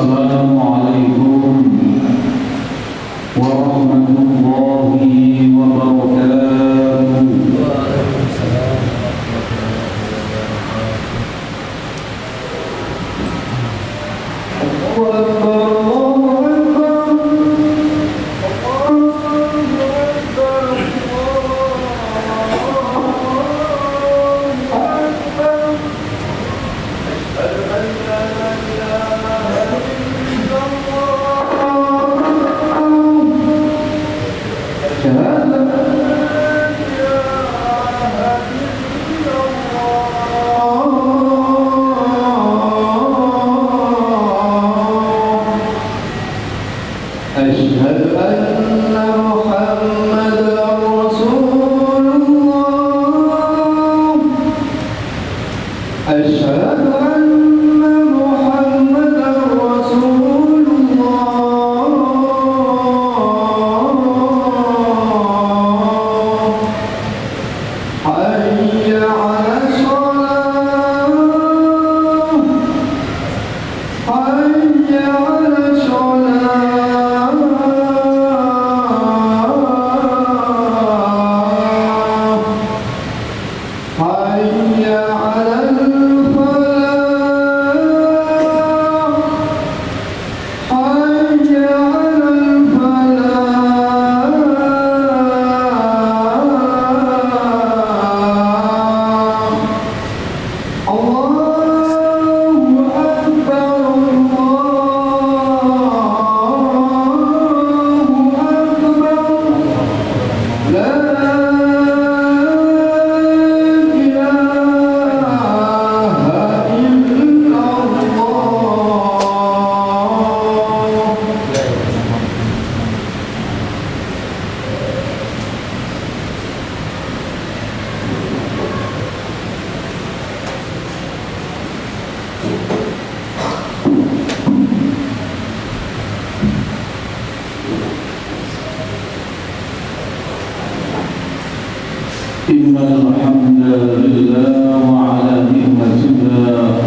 Assalamualaikum warahmatullahi wabarakatuh. Allahu Akbar, Allahu Innal hamdalillah wa ala ni'matillah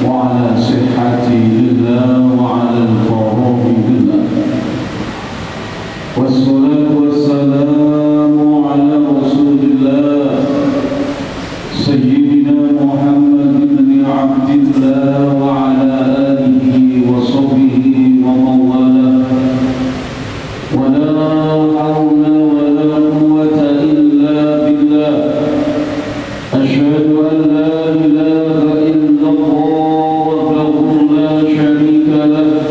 wa ala sihhatillah wa ala al-faraghillah. Wassalatu wassalamu ala rasulillah Sayyidina Muhammad ibn Abdillah wa ala alihi wa sahbihi wa mawalah. Wa la hawla wa la quwwata illa billah. Asyhadu an la ilaha illallah wahdahu la syarika lah,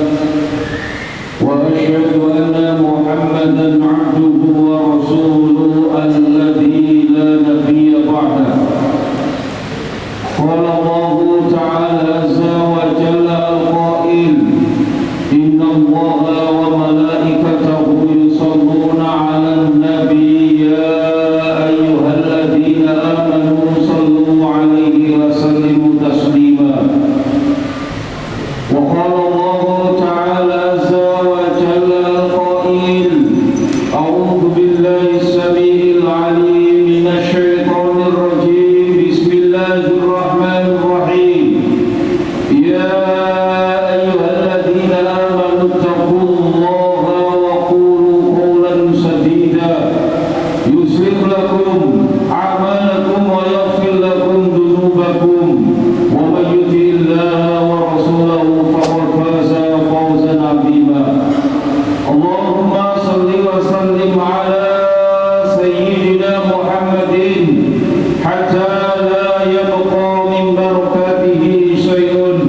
wa asyhadu anna Muhammadan abduhu wa rasuluhu alladzi la nabiyya ba'dahu. Qala Allahu ta'ala azza wa jalla al-qa'il, inna Allaha wa malaikatahu yusalluna 'alan nabiy ya ayyuhalladzina amanu sallu 'alaihi wa sallimu taslima. Wa qala Allahu ta'ala azza wa jalla al-qa'il, a'udzu billahi as-sami'il 'alim minasy syaithanir rajim. Bismillahirrahmanirrahim. Ya ayyuhalladzina amanu taqullaha wa qulu qawlan sadida yuslih lakum a'malakum wa yaghfir lakum dhunubakum wa may yuti'illaha wa rasulahu faqad faza fawzan 'azima. Allahumma shalli wa sallim ala sayyidina Muhammadin hatta la yabqa min barakatihi shay'un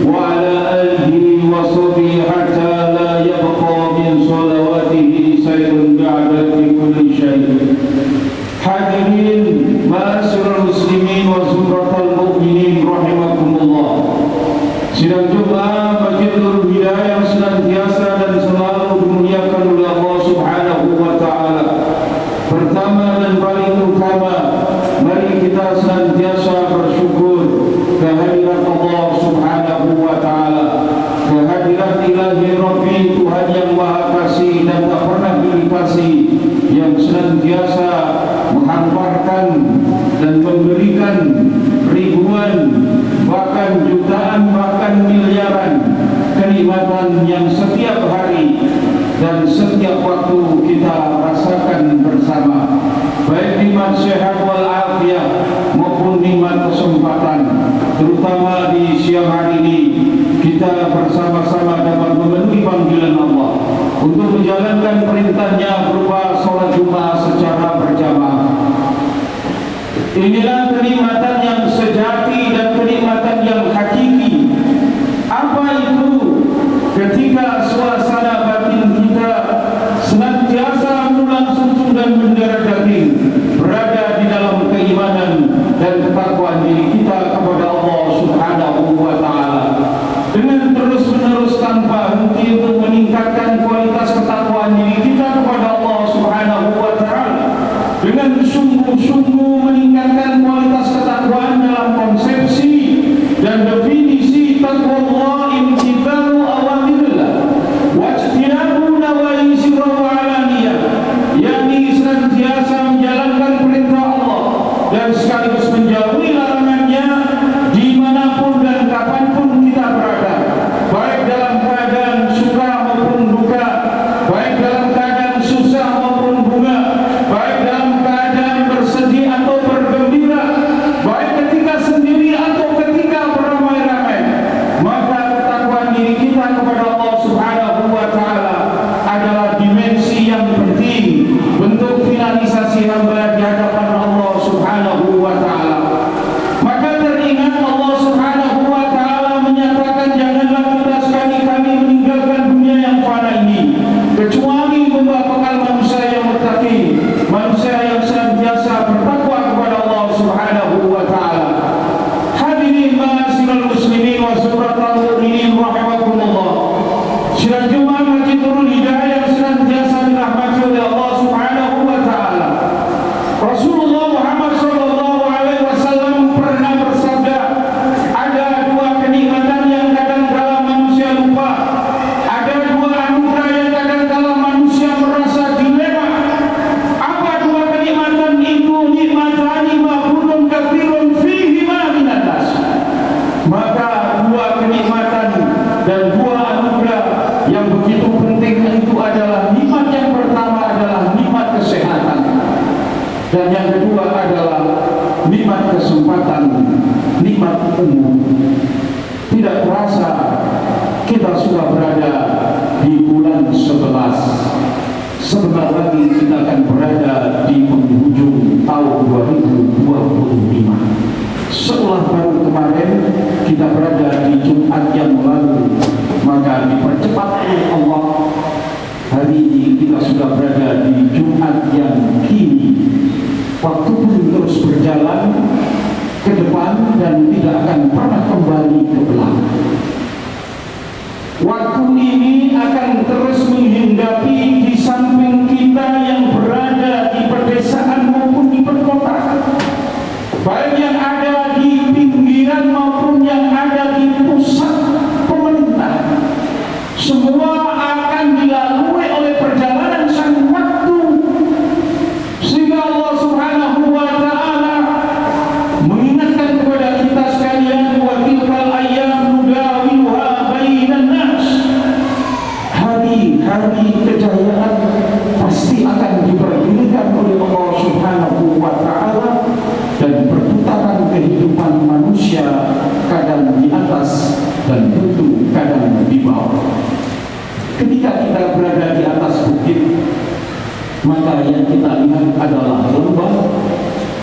wa ala alihi wa sahbihi hatta la yabqa min salawatihi shay'un ba'da kulli shay'. Hadirin ma'asyiral muslimin wa zumratal mu'minin rahimakumullah. Sidang Jumat Masjidul Hidayah yang senantiasa dan selalu dimuliakan oleh Allah Subhanahu wa taala. Pertama dan paling utama, mari kita senantiasa bersyukur kehadirat Allah Subhanahu wa taala, kehadirat Ilahi Rabbi, Tuhan yang Maha Kasih dan tak pernah dikasih, yang senantiasa menghamparkan dan memberikan ribuan, bahkan jutaan, bahkan miliaran kenikmatan yang setiap hari dan setiap waktu kita rasakan bersama, baik nikmat sehat wal afiat maupun nikmat kesempatan. Terutama di siang hari ini kita bersama-sama dapat memenuhi panggilan Allah untuk menjalankan perintahnya berupa sholat Jumat secara berjamaah. Inilah kenikmatan yang sejati dan kenikmatan yang hakiki. Apa itu? Ketika suasana batin kita senantiasa mengulang suntung dan mendarah daging, berada di dalam keimanan dan ketakwaan diri kita kepada Allah Subhanahu wa Ta'ala, dengan terus-menerus tanpa henti untuk meningkatkan kualitas ketakwaan diri kita kepada Allah Subhanahu wa Ta'ala, dengan sungguh-sungguh meningkatkan kualitas ketakwaan dalam konsepsi dan definisi takwa Allah, imtithalu awamirillah wajtinabu nawahi sirra wa alaniyah, yakni senantiasa menjalankan perintah Allah dan sekaligus menjauhi larangannya dimanapun dan kapanpun kita berada, baik dalam keadaan suka maupun duka, baik dalam keadaan susah maupun bunga, baik dalam keadaan bersedih atau bergembira, baik ketika sendiri atau ketika beramai-ramai. Maka ketakwaan diri kita kepada Allah Subhanahu wa Ta'ala adalah dimensi yang penting bentuk finalisasi hamba di hadapan Allah Subhanahu wa Ta'ala. Maka teringat Allah Subhanahu wa Ta'ala menyatakan, janganlah kita sekali-kali meninggalkan dunia yang fana ini kecuali membawa bekal manusia yang muttaqi, manusia yang senantiasa bertakwa kepada Allah Subhanahu wa Ta'ala. Hadirin ma'asyiral muslimin wa suratul mu'minin rahimakumullah. Sidang Jumat Masjid Nurul Hidayah yang senantiasa dirahmati oleh Allah Subhanahu wa Ta'ala. Rasulullah Muhammad sallallahu alaihi wasallam pernah bersabda, ada dua kenikmatan yang kadang-kala manusia lupa, ada dua anugerah yang kadang-kala manusia merasa dilema. Apa dua kenikmatan itu? Nikmatani ma'budun katsirun fihima minan nas. Maka dua kenikmatan dan dua anugerah yang begitu penting itu adalah, nikmat yang pertama adalah nikmat kesehatan, dan yang kedua adalah nikmat kesempatan, nikmat umur. Tidak terasa kita sudah berada di bulan 11. Sebentar lagi kita akan berada di penghujung tahun 2025. Setelah baru kemarin kita berada di Jumat yang lalu, maka dipercepat oleh Allah. Hari ini kita sudah berada di Jumat yang kini. Waktu pun terus berjalan ke depan dan tidak akan pernah kembali ke belakang. Waktu ini akan terus menghinggapi di samping kita yang berada di pedesaan maupun di perkotaan, baik yang ada di pinggiran maupun yang ada di pusat pemerintah. Semua akan dilalui oleh perjalanan sang waktu, sehingga Allah Subhanahu wa Ta'ala mengingatkan kepada kita sekalian, wa tilkal ayyam nudawiluha bainan nas. Hari-hari kejayaan pasti akan diberikan oleh Allah Subhanahu wa Ta'ala, dan perputaran kehidupan manusia kadang di atas dan tentu kadang di bawah. Ketika kita berada di atas bukit, maka yang kita lihat adalah lembah,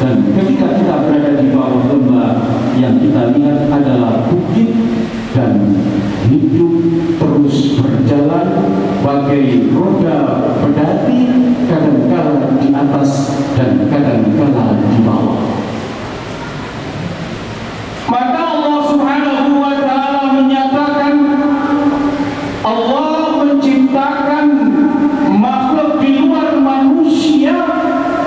dan ketika kita berada di bawah lembah, yang kita lihat adalah bukit. Dan hidup terus berjalan bagai roda pedati, kadang-kala di atas dan kadang-kala di bawah. Maka Allah Subhanahu wa Ta'ala menyatakan, Allah menciptakan makhluk di luar manusia,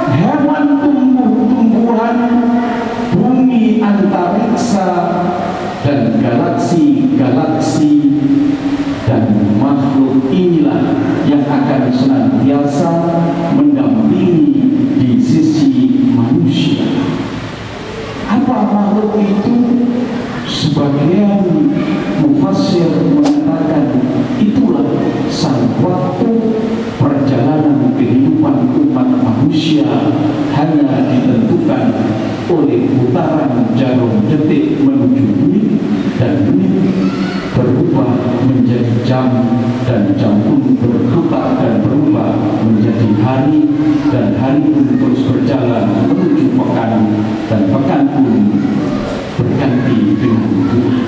hewan, tumbuh-tumbuhan, bumi, antariksa, dan galaksi-galaksi, dan makhluk inilah yang akan senantiasa mendampingi di sisi manusia. oleh putaran jarum detik menuju bumi, dan menit berubah menjadi jam, dan jam pun berputar dan berubah menjadi hari, dan hari pun terus berjalan menuju pekan, dan pekan pun berganti dengan bulan.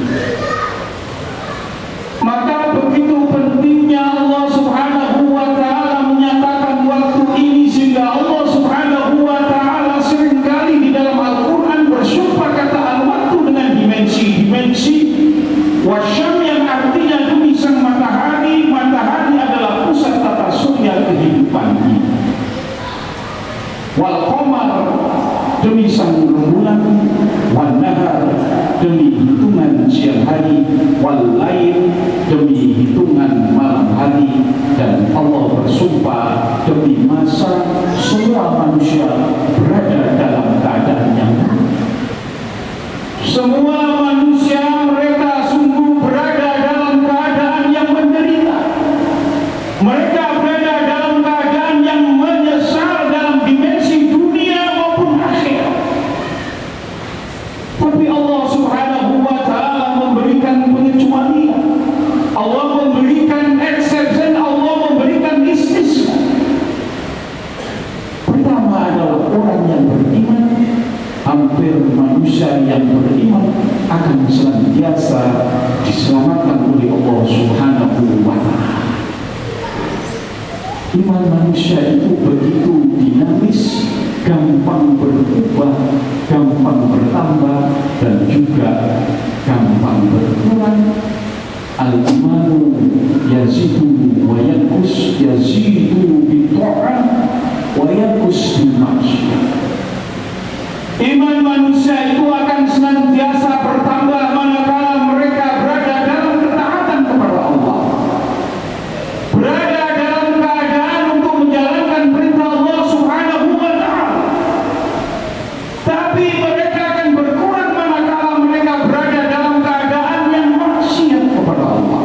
Maka begitu pentingnya Allah Subhanahu wa ta'ala menyatakan waktu ini, sehingga Allah Subhanahu wa ta'ala seringkali di dalam Al-Quran bersumpah kata al-waktu dengan dimensi wasyam, yang artinya demi sang matahari. Matahari adalah pusat tata surya kehidupan ini. Wal qamar, demi sang rembulan. Wan nahar, demi hitungan siang hari. Wal lail, demi hitungan malam hari. Dan Allah bersumpah demi masa semua manusia berada dalam keadaan yang buruk. Semua manusia mereka sungguh berada dalam keadaan yang menderita. Mereka berada dalam keadaan yang menyesal dalam dimensi dunia maupun akhirat. Tapi Allah Subhanahu wa ta'ala memberikan pengecualian. Allah memberikan exception, Allah memberikan istisna. Pertama adalah orang yang beriman. Hampir manusia yang beriman akan senantiasa diselamatkan oleh Allah Subhanahu wa ta'ala. Iman manusia itu begitu dinamis, gampang berubah, gampang bertambah, dan juga gampang berkurang. Al-imanu yazidu wa yanqus, yazidu bi-tha'ah wa yanqus bil-ma'siyah. Iman manusia itu akan senantiasa bertambah manakala mereka berada dalam ketaatan kepada Allah, berada dalam keadaan untuk menjalankan perintah Allah Subhanahu wa ta'ala. Tapi mereka akan berkurang manakala mereka berada dalam keadaan yang maksiat kepada Allah,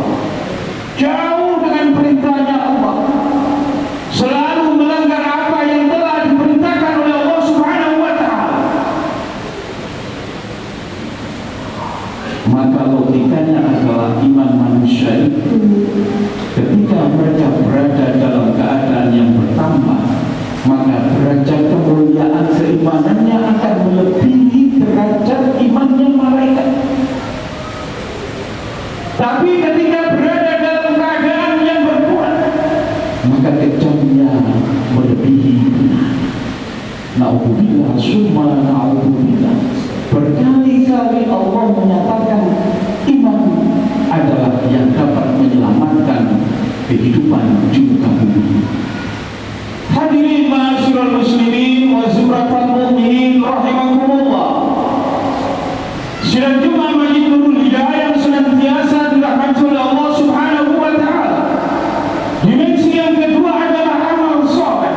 jauh dengan perintahnya Allah, selalu melanggar apa yang telah diperintahkan oleh Allah Subhanahu wa ta'ala. Maka logikanya adalah iman manusia itu ketika mereka berada dalam keadaan yang bertambah, maka derajat kemuliaan keimanannya akan melebihi derajat imannya malaikat. Tapi ketika berada dalam keadaan yang berkurang, maka kejamnya melebihi benar. Na'udzubillah summa na'udzubillah. Berkali-kali Allah menyatakan iman adalah yang dapat menyelamatkan kehidupan di muka bumi. Hadirin ma'asyiral muslimin wa zumratal mu'minin rahimakumullah. Sidang Jumat Masjid Nurul Hidayah yang senantiasa dirahmati oleh Allah Subhanahu wa ta'ala. Dimensi yang kedua adalah amal saleh.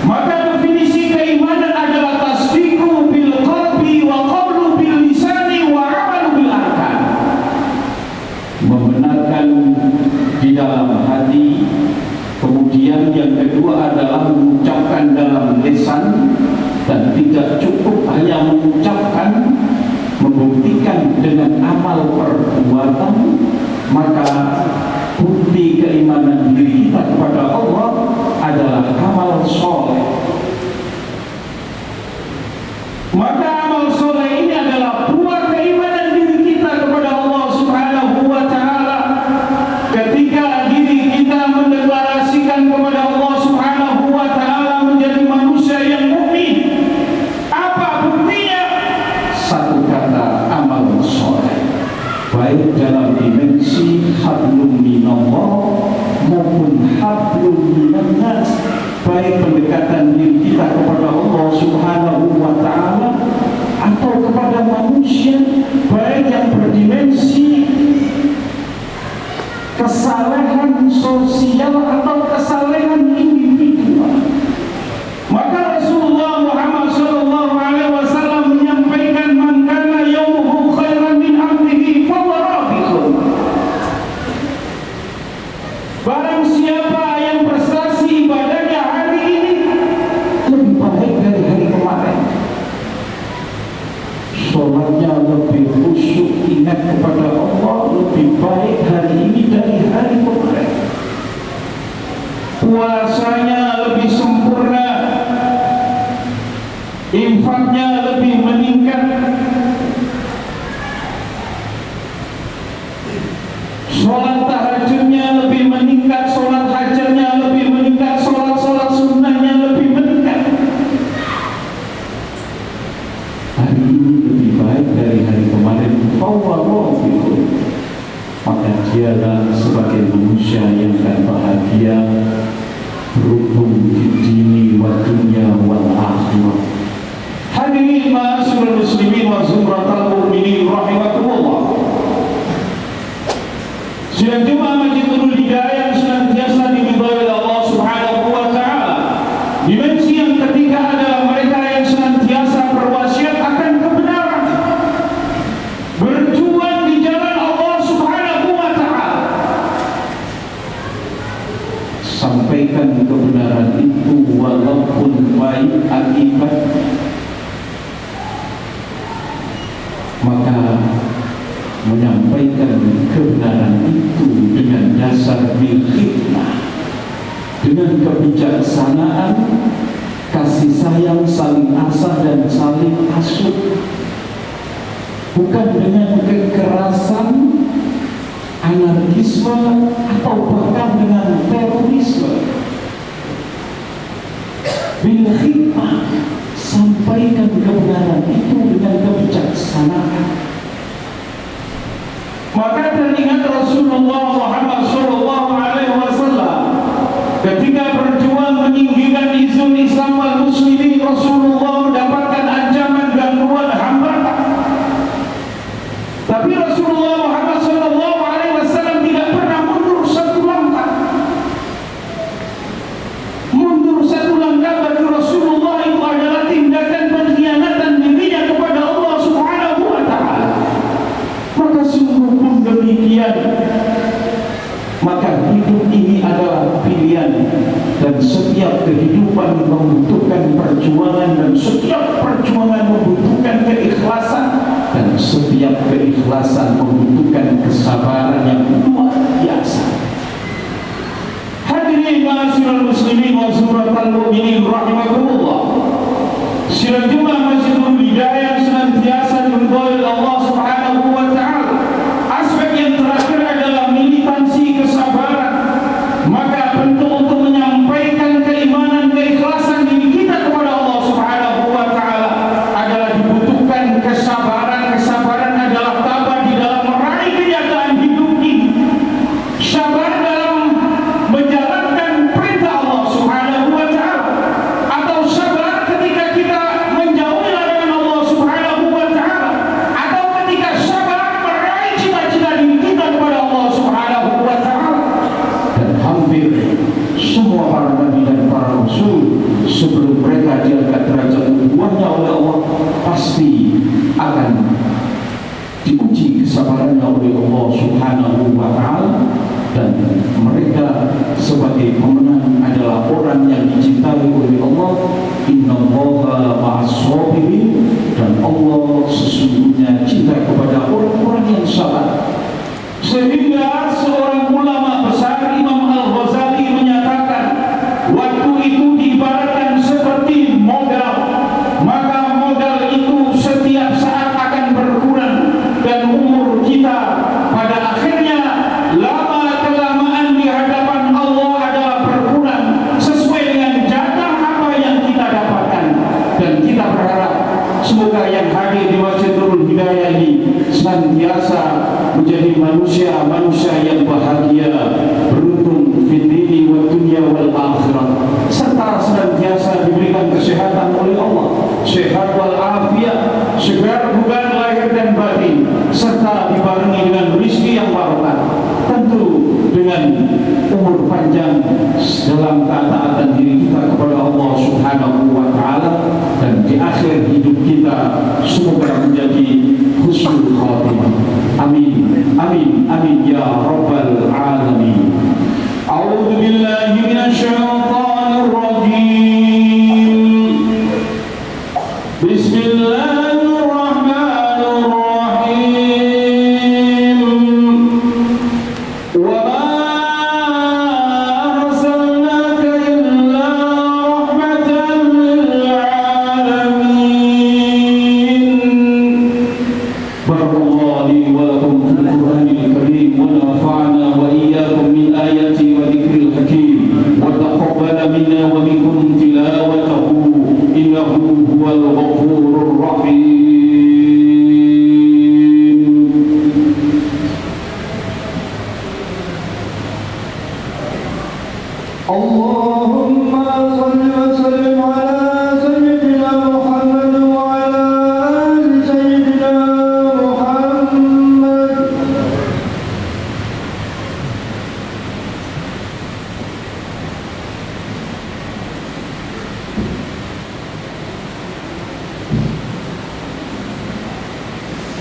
Maka definisi keimanan adalah tasdiqu bil qalbi wa qawlu bil lisani wa amalu bil arkan. Membenarkan di dalam hati, kemudian yang kedua adalah mengucapkan dalam lisan, dan tidak cukup hanya mengucapkan, membuktikan dengan amal perbuatan. Maka bukti keimanan diri kita kepada Allah adalah amal soleh. Maka amal soleh ini adalah buah keimanan diri kita kepada Allah Subhanahu wa ta'ala. Ketika diri kita mendeklarasikan kepada Allah Subhanahu wa ta'ala menjadi manusia yang mukmin, apa buktinya? Satu kata, amal soleh. Baik dalam dimensi hablum minallah maupun hablum minannas, baik pendekatan diri kita kepada Allah Subhanahu wa ta'ala atau kepada manusia, baik yang berdimensi kesalahan sosial atau kesalahan individual. Maka Rasulullah Muhammad sallallahu alaihi wasallam menyampaikan, man kana yaumuhu khairan min amrihi fa huwa rabiqun. Barang siapa yang prestasi ibadahnya hari ini lebih baik dari hari kemarin, puasanya lebih sempurna, infaknya lebih meningkat, sholat tahajudnya lebih meningkat, sholat hajatnya lebih meningkat, sholat sunnahnya lebih meningkat. Hari ini lebih baik dari hari kemarin. Maka dialah sebagai manusia yang akan bahagia, beruntung di dini wa dunya wal akhirah. Hadirin ma'asyiral muslimin wa zumratal mu'minin rahimakumullah. Sidang Jemaah Masjidul Hidayah senantiasa diridhai oleh Allah Subhanahu wa taala. Dimensi yang ketiga adalah mereka yang senantiasa berwasiat akan kebenaran, berjuang di jalan Allah Subhanahu wa taala. Sampaikan kebenaran itu walaupun baik akibatnya. Maka menyampaikan kebenaran itu dengan dasar bil hikmah, dengan kebijaksanaan, kasih sayang, saling asah dan saling asuh, bukan dengan kekerasan, anarkisme atau bahkan dengan terorisme. Bil hikmah, sampaikan kebenaran itu dengan kebijaksanaan. Maka teringat Rasulullah Muhammad SAW ketika berjuang meninggikan izun Islam wal muslimin, Rasulullah mendapatkan ancaman, gangguan, hambatan. Tapi Rasulullah Muhammad SAW tidak pernah mundur satu langkah. Mundur satu langkah bagi Rasulullah itu adalah tindakan pengkhianatan dirinya kepada Allah Subhanahu wa taala. Maka sungguh pun demikian. Maka hidup ini adalah pilihan, dan setiap kehidupan membutuhkan perjuangan, dan setiap perjuangan membutuhkan keikhlasan, dan setiap keikhlasan membutuhkan kesabaran yang luar biasa. Hadirin ma'asyiral muslimin wa zumratal mu'minin rahimakumullah. Sidang Jemaah Masjidul Hidayah senantiasa diridhai oleh Allah Subhanahu wa taala. Aspek yang terakhir adalah militansi kesabaran. Maka bentuk untuk menyampaikan keimanan, keikhlasan diri kita kepada Allah Subhanahu wa taala adalah dibutuhkan kesabaran. Kesabaran adalah tabah di dalam meraih kenyataan hidup ini. Sabar dalam menjalankan perintah Allah Subhanahu wa taala, atau sabar ketika kita menjauhi larangan Allah Subhanahu wa taala, atau ketika sabar meraih cita-cita diri kita kepada Allah Subhanahu wa taala. Dan hampir semua para nabi dan para rasul sebelum mereka diangkat derajat nubuwahnya oleh Allah pasti akan diuji kesabarannya oleh Allah Subhanahu wa taala, dan mereka sebagai pemenang adalah orang yang dicintai oleh Allah. Innallaha ma'as-sabirin, dan Allah sesungguhnya cinta kepada orang-orang yang sabar. Sehingga seorang ulama besar, Imam Al-Ghazali, menyatakan waktu itu diibaratkan seperti modal. Maka modal itu setiap saat akan berkurang, dan umur kita pada akhirnya lama-kelamaan di hadapan Allah adalah berkurang sesuai dengan jatah apa yang kita dapatkan. Dan kita berharap semoga yang hadir di Masjidul Hidayah ini senantiasa menjadi manusia yang bahagia, beruntung fi dini wa dunya wal akhirah, serta senantiasa diberikan kesehatan oleh Allah, sehat wal afiat, segar bukan lahir dan batin, serta dibarengi dengan rezeki yang barokah, tentu dengan umur panjang dalam ketaatan diri kita kepada Allah Subhanahu wa taala, dan di akhir hidup kita semoga menjadi husnul khatimah. Amin, amin, amin ya rabbal alamin. A'udzu billahi minasyaitonir rajim. Bismillahirrahmanirrahim. Wa ma arsalnaka اللهم صل وسلم على سيدنا محمد وعلى آل سيدنا محمد.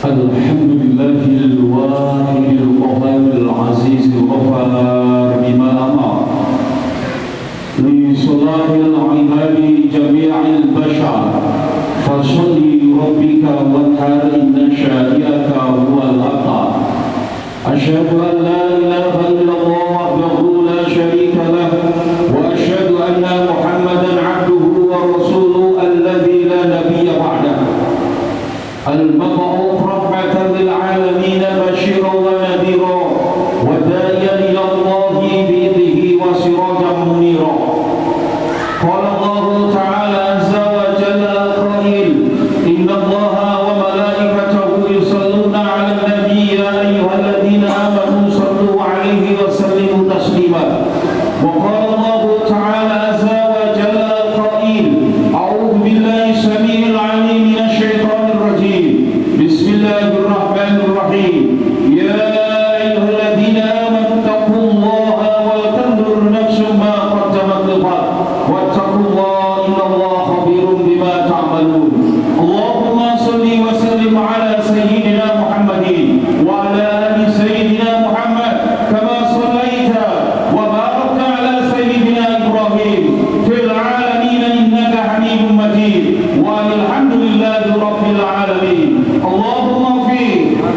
الحمد لله الواحد القهار العزيز الغفار بما أمر لصلاح العباد جميع البشر فصل لربك وانحر إن شانئك هو الأبتر. أشهد أن لا إله إلا الله وحده لا شريك له وأشهد أن محمدا عبده ورسوله الذي لا نبي بعده المبعوث رحمة للعالمين بشيرا ونذيرا وداعيا إلى الله بإذنه وسراجا منيرا. قال الله تعالى عز وجل القائل إن الله وملائكته يصلون على النبي يا أيها الذين آمنوا صلوا عليه وسلموا تسليما. وقال الله تعالى عز وجل القائل أعوذ بالله السميع العليم من الشيطان الرجيم بسم الله الرحمن الرحيم يا أيها الذين آمنوا اتقوا الله ولتنظر نفس ما قدمت لغد واتقوا الله إن الله خبير بما تعملون. اللهم صل وسلم على سيدنا محمد وعلى آل سيدنا محمد كما صليت وباركت على سيدنا إبراهيم في العالمين إنك حميد مجيد والحمد لله رب العالمين. اللهم اغفر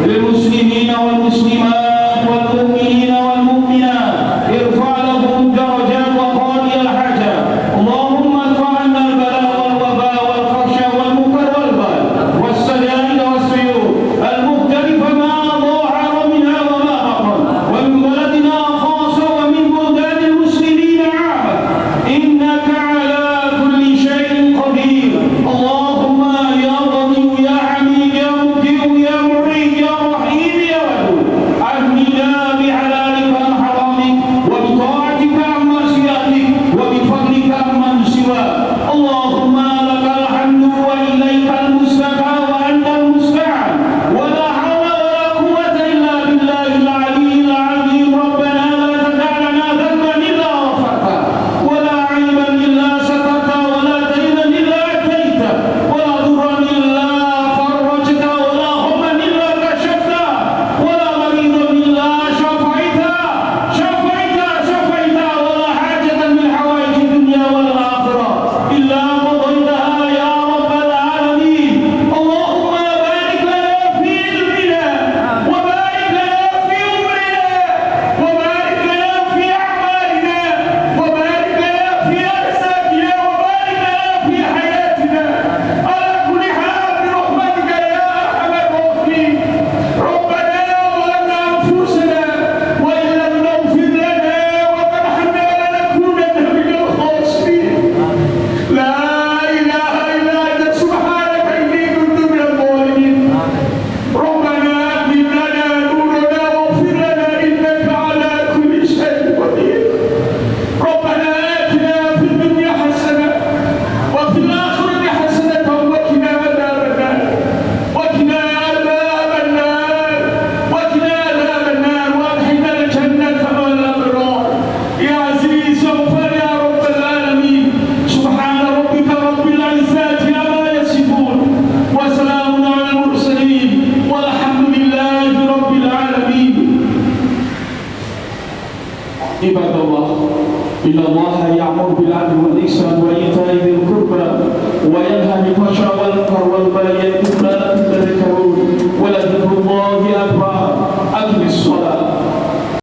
للمسلمين والمسلمات والمؤمنين والمؤمنات ارفع لهم الدرجات وقاضي الحاجة. اللهم ارفع عنا البلاء والوباء والفحش والمنكر والبغي والسجائر والسيوف المختلفة ما ظهر منها وما بطن ومن بلدنا خاصة ومن بلدان المسلمين عامة إنك على كل شيء قدير. اللهم يا غني يا حميد يا مبدئ يا معيد يا رحيم يا ودود أهدنا بحلالك عن حرامك وبطاعتك عن معصيتك وبفضلك عمن سواك. اللهم لك الحمد وإليك المستكى وأنت المستعان ولا حول ولا قوة إلا بالله العلي العظيم. ربنا لا تدع لنا ذنبا إلا غفرته ولا عيبا إلا سترته ولا دينا إلا أديته ولا ضرا إلا فرجته ولا هما إلا كشفته ولا مريضا إلا شفيته ولا حاجة من حوائج الدنيا والآخرة إلا قضيتها يا رب العالمين. اللهم بارك لنا في علمنا وبارك لنا في عمرنا وبارك لنا في أعمالنا وبارك لنا في أرزاقنا وبارك لنا في حياتنا على كل حال برحمتك يا أرحم الراحمين. ربنا ظلمنا أنفسنا وإن لم تغفر لنا وترحمنا لنكونن من الخاسرين. لا إله إلا أنت سبحانك إني كنت من الظالمين. ربنا أتمم لنا نورنا واغفر لنا إنك على كل شيء قدير. ربنا آتنا في الدنيا حسنة وفي الآخرة حسنة وقنا عذاب النار وقنا عذاب النار وأدخلنا الجنة مع الأبرار يا عزيز وغفار يا رب العالمين. سبحان ربك رب العزة عما يصفون وسلام على المرسلين والحمد لله رب العالمين. عباد الله إن الله يأمر بالعدل والإحسان وإيتاء ذي القربى وينهى عن الفحشاء والمنكر والبغي يعظكم لعلكم تذكرون.